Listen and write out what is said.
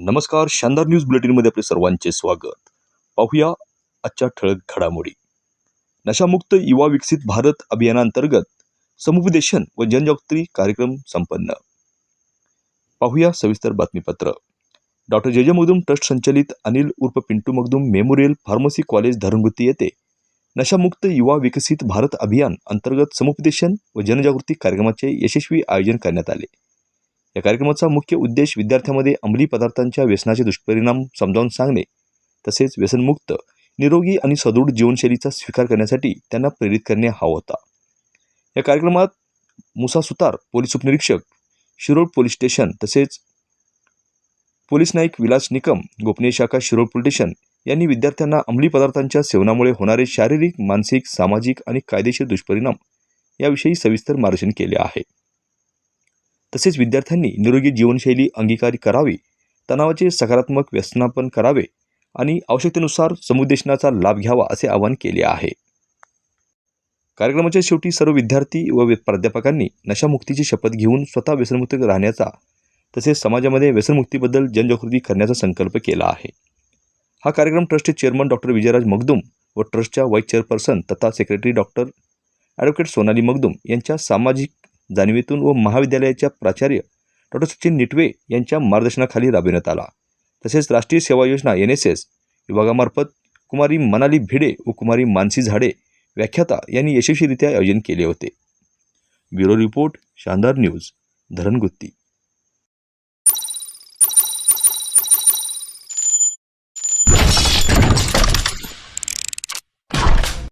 नमस्कार. शानदार न्यूज बुलेटिनमध्ये आपले सर्वांचे स्वागत. पाहूया आजच्या ठळक घडामोडी. नशामुक्त युवा विकसित भारत अभियानांतर्गत समुपदेशन व जनजागृती कार्यक्रम संपन्न. पाहूया सविस्तर बातमीपत्र. डॉक्टर जे जे मगदूम ट्रस्ट संचालित अनिल उर्फ Pintu Magdum memorial pharmacy college Dharangutti येथे नशामुक्त युवा विकसित भारत अभियान अंतर्गत समुपदेशन व जनजागृती कार्यक्रमाचे यशस्वी आयोजन करण्यात आले. या कार्यक्रमाचा मुख्य उद्देश विद्यार्थ्यांमध्ये अंमली पदार्थांच्या व्यसनाचे दुष्परिणाम समजावून सांगणे तसेच व्यसनमुक्त, निरोगी आणि सदृढ जीवनशैलीचा स्वीकार करण्यासाठी त्यांना प्रेरित करणे हा होता. या कार्यक्रमात मुसा सुतार पोलीस उपनिरीक्षक, शिरोळ पोलीस स्टेशन तसेच पोलीस नाईक विलास निकम, गोपनीय शाखा शिरोळ पोलीस स्टेशन यांनी विद्यार्थ्यांना अंमली पदार्थांच्या सेवनामुळे होणारे शारीरिक, मानसिक, सामाजिक आणि कायदेशीर दुष्परिणाम याविषयी सविस्तर मार्गदर्शन केले आहे. तसेच विद्यार्थ्यांनी निरोगी जीवनशैली अंगीकार करावी, तणावाचे सकारात्मक व्यवस्थापन करावे आणि आवश्यकतेनुसार समुपदेशनाचा लाभ घ्यावा असे आवाहन केले आहे. कार्यक्रमाच्या शेवटी सर्व विद्यार्थी व प्राध्यापकांनी नशामुक्तीची शपथ घेऊन स्वतः व्यसनमुक्त राहण्याचा तसेच समाजामध्ये व्यसनमुक्तीबद्दल जनजागृती करण्याचा संकल्प केला आहे. हा कार्यक्रम ट्रस्टचे चेअरमन डॉक्टर विजयराज मगदूम व ट्रस्टच्या व्हाईस चेअरपर्सन तथा secretary doctor advocate Sonali Magdum यांच्या सामाजिक जाणीवेतून व महाविद्यालयाच्या प्राचार्य डॉक्टर सचिन निटवे यांच्या मार्गदर्शनाखाली राबविण्यात आला. तसेच राष्ट्रीय सेवा योजना NSS विभागामार्फत कुमारी मनाली भिडे व कुमारी मानसी झाडे व्याख्याता यांनी यशस्वीरित्या आयोजन केले होते. ब्युरो रिपोर्ट, शानदार न्यूज, धरणगुत्ती.